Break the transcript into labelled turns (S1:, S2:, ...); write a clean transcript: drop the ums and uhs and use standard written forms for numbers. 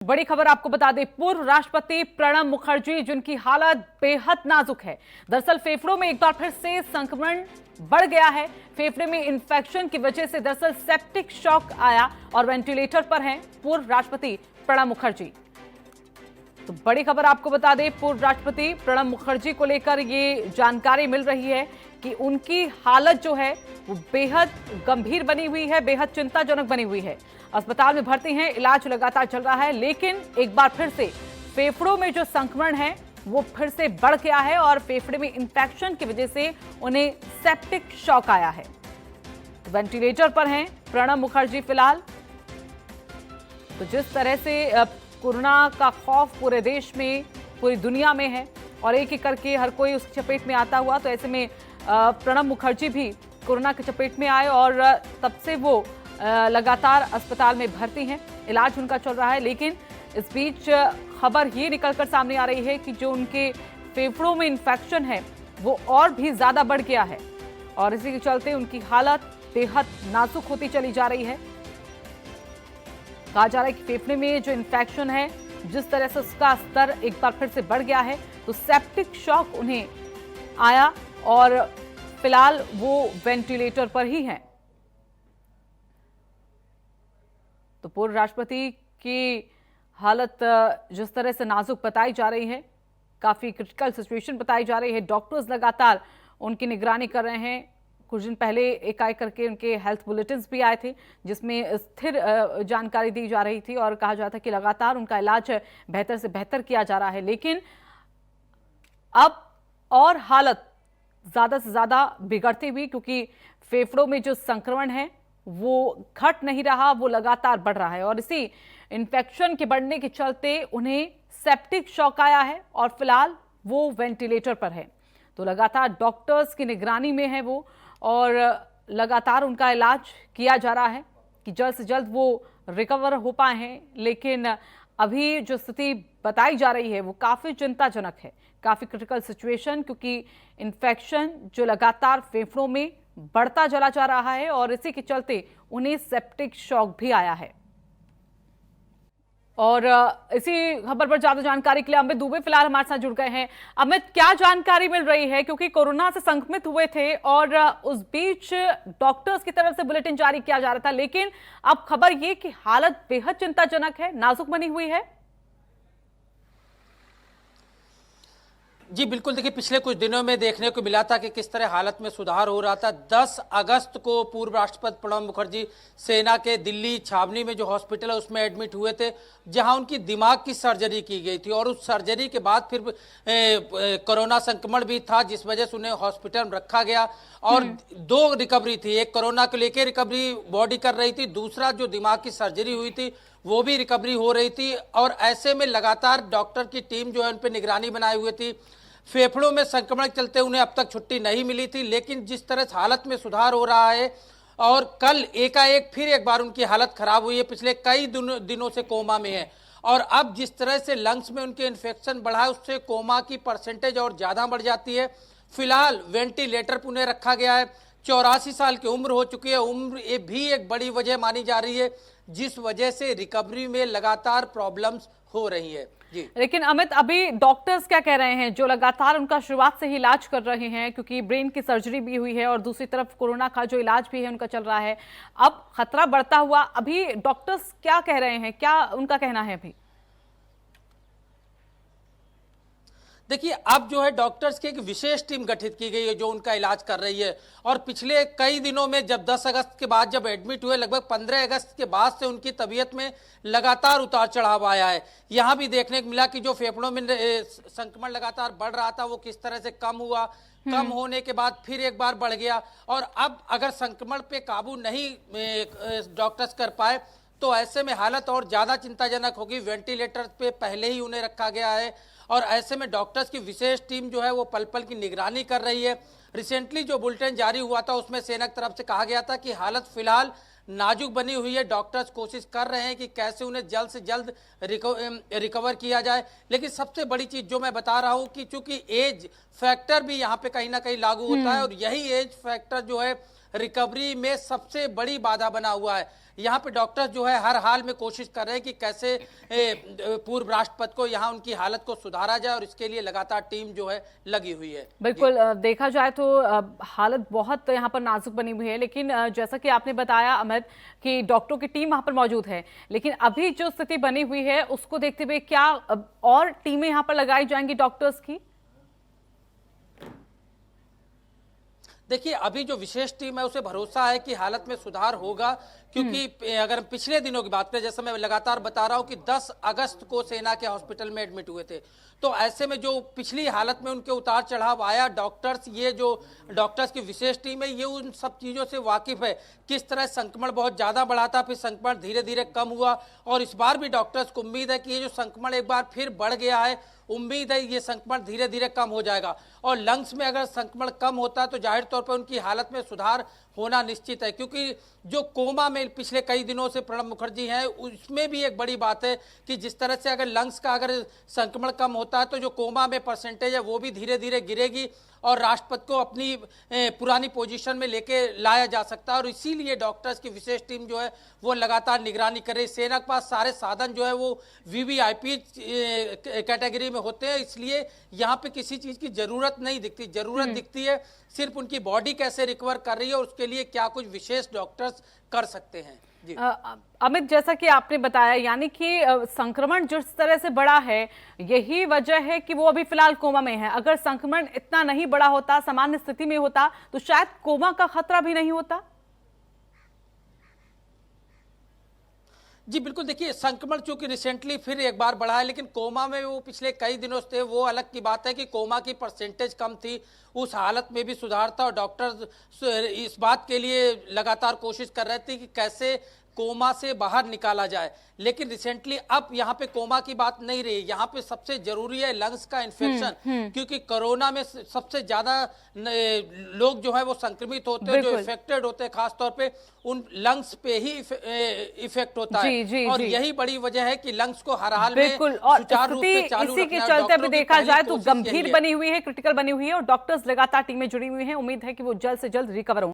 S1: बड़ी खबर आपको बता दें, पूर्व राष्ट्रपति प्रणब मुखर्जी जिनकी हालत बेहद नाजुक है। दरअसल फेफड़ों में एक बार फिर से संक्रमण बढ़ गया है। फेफड़े में इंफेक्शन की वजह से दरअसल सेप्टिक शॉक आया और वेंटिलेटर पर हैं पूर्व राष्ट्रपति प्रणब मुखर्जी। तो बड़ी खबर आपको बता दें, पूर्व राष्ट्रपति प्रणब मुखर्जी को लेकर ये जानकारी मिल रही है कि उनकी हालत जो है वो बेहद गंभीर बनी हुई है, बेहद चिंताजनक बनी हुई है। अस्पताल में भर्ती हैं, इलाज लगातार चल रहा है, लेकिन एक बार फिर से फेफड़ों में जो संक्रमण है वो फिर से बढ़ गया है और फेफड़े में इंफेक्शन की वजह से उन्हें सेप्टिक शॉक आया है। वेंटिलेटर पर हैं प्रणब मुखर्जी फिलहाल। तो जिस तरह से कोरोना का खौफ पूरे देश में, पूरी दुनिया में है और एक एक करके हर कोई उसकी चपेट में आता हुआ, तो ऐसे में प्रणब मुखर्जी भी कोरोना की चपेट में आए और तब से वो लगातार अस्पताल में भर्ती हैं, इलाज उनका चल रहा है। लेकिन इस बीच खबर ये निकलकर सामने आ रही है कि जो उनके फेफड़ों में इंफेक्शन है वो और भी ज्यादा बढ़ गया है और इसी के चलते उनकी हालत बेहद नाजुक होती चली जा रही है। कहा जा रहा है कि फेफड़े में जो इंफेक्शन है, जिस तरह से उसका स्तर एक बार फिर से बढ़ गया है, तो सेप्टिक शॉक उन्हें आया और फिलहाल वो वेंटिलेटर पर ही हैं। तो पूर्व राष्ट्रपति की हालत जिस तरह से नाजुक बताई जा रही है, काफी क्रिटिकल सिचुएशन बताई जा रही है। डॉक्टर्स लगातार उनकी निगरानी कर रहे हैं। कुछ दिन पहले एकाएक करके उनके हेल्थ बुलेटिन्स भी आए थे जिसमें स्थिर जानकारी दी जा रही थी और कहा जाता कि लगातार उनका इलाज बेहतर से बेहतर किया जा रहा है। लेकिन अब और हालत ज्यादा से ज्यादा बिगड़ती हुई, क्योंकि फेफड़ों में जो संक्रमण है वो घट नहीं रहा, वो लगातार बढ़ रहा है और इसी इन्फेक्शन के बढ़ने के चलते उन्हें सेप्टिक शॉक आया है और फिलहाल वो वेंटिलेटर पर है। तो लगातार डॉक्टर्स की निगरानी में है वो और लगातार उनका इलाज किया जा रहा है कि जल्द से जल्द वो रिकवर हो पाए हैं। लेकिन अभी जो स्थिति बताई जा रही है वो काफ़ी चिंताजनक है, काफ़ी क्रिटिकल सिचुएशन, क्योंकि इन्फेक्शन जो लगातार फेफड़ों में बढ़ता चला जा रहा है और इसी के चलते उन्हें सेप्टिक शॉक भी आया है। और इसी खबर पर ज्यादा जानकारी के लिए अमित दुबे फिलहाल हमारे साथ जुड़ गए हैं। अमित, क्या जानकारी मिल रही है, क्योंकि कोरोना से संक्रमित हुए थे और उस बीच डॉक्टर्स की तरफ से बुलेटिन जारी किया जा रहा था, लेकिन अब खबर ये कि हालत बेहद चिंताजनक है, नाजुक बनी हुई है।
S2: जी बिल्कुल, देखिए पिछले कुछ दिनों में देखने को मिला था कि किस तरह हालत में सुधार हो रहा था। 10 अगस्त को पूर्व राष्ट्रपति प्रणब मुखर्जी सेना के दिल्ली छावनी में जो हॉस्पिटल है उसमें एडमिट हुए थे, जहां उनकी दिमाग की सर्जरी की गई थी और उस सर्जरी के बाद फिर कोरोना संक्रमण भी था, जिस वजह से उन्हें हॉस्पिटल में रखा गया और 2 रिकवरी थी। एक कोरोना को लेकर रिकवरी बॉडी कर रही थी, दूसरा जो दिमाग की सर्जरी हुई थी वो भी रिकवरी हो रही थी और ऐसे में लगातार डॉक्टर की टीम जो है उन पर निगरानी बनाए हुए थी। फेफड़ों में संक्रमण के चलते उन्हें अब तक छुट्टी नहीं मिली थी, लेकिन जिस तरह से हालत में सुधार हो रहा है और कल एकाएक फिर एक बार उनकी हालत खराब हुई है, पिछले कई दिनों से कोमा में है और अब जिस तरह से लंग्स में उनके इन्फेक्शन बढ़ा है उससे कोमा की परसेंटेज और ज़्यादा बढ़ जाती है। फिलहाल वेंटिलेटर पर उन्हें रखा गया है। 84 साल की उम्र हो चुकी है। उम्र ये भी एक बड़ी वजह मानी जा रही है जिस वजह से रिकवरी में लगातार प्रॉब्लम्स हो रही है। जी, लेकिन
S1: अमित, अभी डॉक्टर्स क्या कह रहे हैं जो लगातार उनका शुरुआत से ही इलाज कर रहे हैं, क्योंकि ब्रेन की सर्जरी भी हुई है और दूसरी तरफ कोरोना का जो इलाज भी है उनका चल रहा है, अब खतरा बढ़ता हुआ, अभी डॉक्टर्स क्या कह रहे हैं, क्या उनका कहना है अभी?
S2: देखिए अब जो है डॉक्टर्स की एक विशेष टीम गठित की गई है जो उनका इलाज कर रही है और पिछले कई दिनों में जब 10 अगस्त के बाद जब एडमिट हुए, लगभग 15 अगस्त के बाद से उनकी तबीयत में लगातार उतार चढ़ाव आया है। यहाँ भी देखने को मिला कि जो फेफड़ों में संक्रमण लगातार बढ़ रहा था वो किस तरह से कम हुआ, कम होने के बाद फिर एक बार बढ़ गया और अब अगर संक्रमण पे काबू नहीं डॉक्टर्स कर पाए तो ऐसे में हालत और ज़्यादा चिंताजनक होगी। वेंटिलेटर पे पहले ही उन्हें रखा गया है और ऐसे में डॉक्टर्स की विशेष टीम जो है वो पल पल की निगरानी कर रही है। रिसेंटली जो बुलेटिन जारी हुआ था उसमें सेना की तरफ से कहा गया था कि हालत फिलहाल नाजुक बनी हुई है, डॉक्टर्स कोशिश कर रहे हैं कि कैसे उन्हें जल्द से जल्द रिकवर किया जाए। लेकिन सबसे बड़ी चीज़ जो मैं बता रहा हूं कि चूंकि एज फैक्टर भी यहाँ पे कहीं ना कहीं लागू होता है और यही एज फैक्टर जो है रिकवरी में सबसे बड़ी बाधा बना हुआ है। यहाँ पे डॉक्टर्स जो है हर हाल में कोशिश कर रहे हैं कि कैसे पूर्व राष्ट्रपति को यहाँ उनकी हालत को सुधारा जाए, और इसके लिए लगातार टीम जो है लगी हुई है।
S1: बिल्कुल, देखा जाए तो हालत बहुत यहाँ पर नाजुक बनी हुई है, लेकिन जैसा कि आपने बताया अमित कि डॉक्टरों की टीम वहां पर मौजूद है, लेकिन अभी जो स्थिति बनी हुई है उसको देखते हुए क्या और टीमें यहाँ पर लगाई जाएंगी डॉक्टर्स की?
S2: देखिए, अभी जो विशेष टीम है उसे भरोसा है कि हालत में सुधार होगा, क्योंकि अगर पिछले दिनों की बात करें, जैसे मैं लगातार बता रहा हूं कि 10 अगस्त को सेना के हॉस्पिटल में एडमिट हुए थे, तो ऐसे में जो पिछली हालत में उनके उतार चढ़ाव आया, ये जो डॉक्टर्स की विशेष टीम है ये उन सब चीजों से वाकिफ है, किस तरह संक्रमण बहुत ज्यादा बढ़ा था, फिर संक्रमण धीरे धीरे कम हुआ, और इस बार भी डॉक्टर्स को उम्मीद है कि ये जो संक्रमण एक बार फिर बढ़ गया है, उम्मीद है ये संक्रमण धीरे धीरे कम हो जाएगा। और लंग्स में अगर संक्रमण कम होता है तो जाहिर तौर पर उनकी हालत में सुधार होना निश्चित है, क्योंकि जो कोमा में पिछले कई दिनों से प्रणब मुखर्जी हैं, उसमें भी एक बड़ी बात है कि जिस तरह से अगर लंग्स का अगर संक्रमण कम होता है तो जो कोमा में परसेंटेज है वो भी धीरे धीरे गिरेगी, और राष्ट्रपति को अपनी पुरानी पोजीशन में लेके लाया जा सकता है। और इसीलिए डॉक्टर्स की विशेष टीम जो है वो लगातार निगरानी कर रही है। सेना के पास सारे साधन जो है वो वीवीआईपी कैटेगरी में होते हैं, इसलिए यहाँ पे किसी चीज की जरूरत नहीं दिखती। जरूरत दिखती है सिर्फ उनकी बॉडी कैसे रिकवर कर रही है और उसके लिए क्या कुछ विशेष डॉक्टर्स कर सकते हैं। जी
S1: अमित, जैसा कि आपने बताया, यानी कि संक्रमण जिस तरह से बढ़ा है यही वजह है कि वो अभी फिलहाल कोमा में है। अगर संक्रमण इतना नहीं बड़ा होता, सामान्य स्थिति में होता, तो शायद कोमा का खतरा भी नहीं होता।
S2: जी बिल्कुल, देखिए संक्रमण चूंकि रिसेंटली फिर एक बार बढ़ा है, लेकिन कोमा में वो पिछले कई दिनों से वो अलग की बात है कि कोमा की परसेंटेज कम थी, उस हालत में भी सुधार था, और डॉक्टर्स इस बात के लिए लगातार कोशिश कर रहे थे कि कैसे कोमा से बाहर निकाला जाए। लेकिन रिसेंटली अब यहाँ पे कोमा की बात नहीं रही, यहाँ पे सबसे जरूरी है लंग्स का इन्फेक्शन, क्योंकि कोरोना में सबसे ज्यादा लोग जो है वो संक्रमित होते हैं, जो इफेक्टेड होते हैं, खासतौर पे उन लंग्स पे ही इफेक्ट होता है। और यही बड़ी वजह है कि लंग्स को हर हाल में सुचारू रूप से चालू
S1: इसी के चलते अभी देखा जाए तो गंभीर बनी हुई है, क्रिटिकल बनी हुई है, और डॉक्टर्स लगातार टीमें जुड़ी हुई हैं। उम्मीद है कि वो जल्द से जल्द रिकवर हों।